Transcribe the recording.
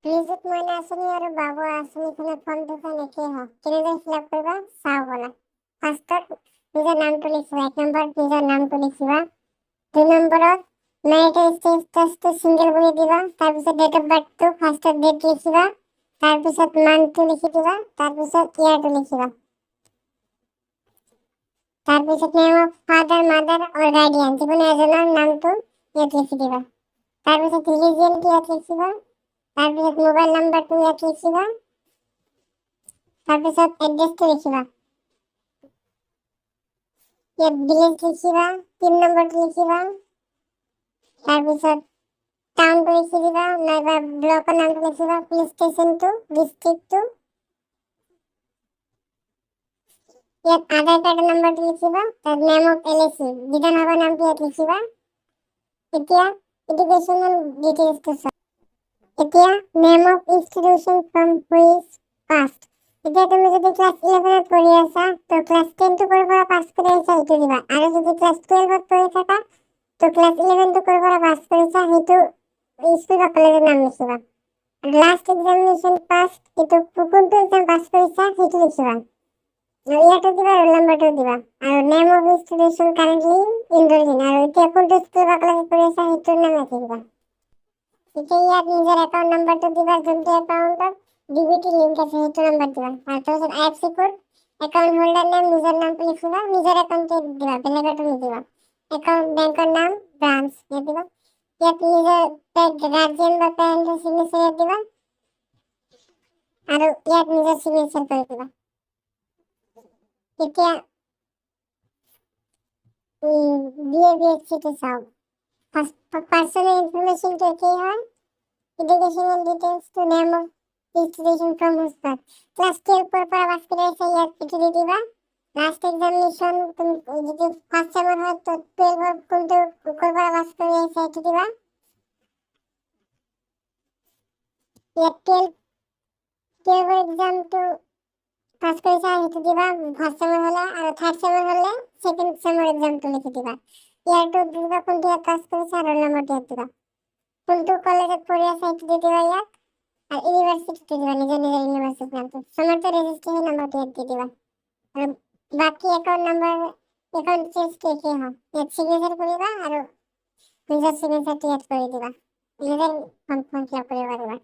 নিযুত মইনা আঁচনি আৰু বাবু আঁচনিখনৰ ফৰ্ম দুখন একেই হওক, কেনেদৰে ফিল আপ কৰিবা চাওঁ ব'লা। ফাৰ্ষ্টত নিজৰ নামটো লিখিবা, 1 নম্বৰত নিজৰ নামটো লিখিবা, 2 নম্বৰত মেৰিটেল ষ্টেটাছটো চিংগল বুলি দিবা, তাৰপিছত ডেট অফ বাৰ্থটো ফাৰ্ষ্টত ডেট লিখিবা, তাৰপিছত মান্থটো লিখি দিবা, তাৰপিছত ইয়াৰটো লিখিবা, তাৰপিছত name of father mother or guardian যিকোনো এজনৰ নামটো ইয়াত লিখি দিবা, তাৰপিছত ৰিলিজিয়নটো ইয়াত লিখিবা, তাৰপিছত মোবাইল নাম্বাৰটো ইয়াত লিখিবা, তাৰপিছত এড্ৰেছটো লিখিবা, ইয়াত ভিলেজ লিখিবা, 3 নম্বৰটো লিখিবা, তাৰপিছত টাউনটো লিখি দিবা, নাইবা ব্লকৰ নামটো লিখিবা, পুলিচ ষ্টেচনটো, ডিষ্ট্ৰিক্টটো, ইয়াত আধাৰ কাৰ্ডৰ নাম্বাৰটো লিখিবা, তাৰ নেম অফ LIC বিধানসভাৰ নামটো ইয়াত লিখিবা। এতিয়া এডুকেশ্যনেল ডিটেইলছটো চাওঁ। এতিয়া name of institution from which passed. এতিয়া তুমি যদি ক্লাছ 11ত পঢ়ি আছা তো ক্লাছ 10টো ক'ৰ পৰা পাছ কৰি আহিছা সেইটো দিবা, আৰু যদি ক্লাছ 12ত পঢ়ি থাকা তো ক্লাছ 11টো ক'ৰ পৰা পাছ কৰিছা সেইটো স্কুল বা কলেজৰ নাম লিখিবা। লাষ্ট এক্সামিনেশ্যন পাছ এইটো কোনটো এক্সাম পাছ কৰিছা সেইটো লিখিবা, ইয়াতো দিবা, ৰোল নম্বৰটো দিবা, আৰু name of institution currently enrolled in, আৰু এতিয়া কোনটো স্কুল বা কলেজত পঢ়ি আছা সেইটোৰ নাম লিখি দিবা। এতিয়া ইয়াত নিজৰ একাউণ্ট নাম্বাৰটো দিবা, যোনটো একাউণ্টত ডিবিটি লিংক আছে সেইটো নাম্বাৰ দিবা, আৰু তাৰপিছত IFSC কোড, একাউণ্ট হোল্ডাৰ নাম, নিজৰ নামটো লিখিবা, নিজৰ একাউণ্টে দিবা, বেলেগৰটো নিদিবা, একাউণ্ট বেংকৰ নাম, ব্ৰাঞ্চ ইয়াত দিবা, ইয়াত নিজৰ গাৰ্জিয়ান বা পেৰেণ্টৰ চিগনেচাৰ ইয়াত দিবা, আৰু ইয়াত নিজৰ চিগনেচাৰ কৰি দিবা। এতিয়া BABHCটো চাওঁ। পাৰ্চনেল ইনফৰমেশ্যনটো একেই হয়, এডুকেশ্যনেল ডিটেইলছটো name of institution from which passed, class 12ৰ পৰা পাছ কৰি আহিছা ইয়াত এইটো দি দিবা, লাষ্ট এক্সামিনেশ্যন যদি ফাৰ্ষ্ট চেমৰ হয় তো 12ৰ কোনটো ক'ৰ পৰা পাছ কৰি আহিছা সেইটো দিবা, ইয়াত 12ৰ এক্সামটো পাছ কৰিছা সেইটো দিবা ফাৰ্ষ্ট চেমৰ হ'লে, আৰু থাৰ্ড চেমৰ হ'লে ছেকেণ্ড চেমৰ এক্সামটো লিখি দিবা, ইয়াৰটো দিবা কোনটো ইয়াত পাছ কৰিছা, ৰোল নম্বৰটো ইয়াত দিবা, কোনটো কলেজত পঢ়ি আছা সেইটো দি দিবা ইয়াত, আৰু ইউনিভাৰ্চিটিটো দিবা, নিজৰ ইউনিভাৰ্চিটিৰ নামটো, চমৰ্থ ৰেজিষ্ট্ৰেশ্যন নাম্বাৰটো ইয়াত দি দিবা, আৰু বাকী একাউণ্ট নাম্বাৰ একাউণ্ট ডিটেইলছটো একেই হয়, ইয়াত চিগনেচাৰ কৰিবা আৰু নিজৰ চিগনেচাৰটো ইয়াত কৰি দিবা, নিজে ফৰ্ম ফিল আপ কৰিব পাৰিবা।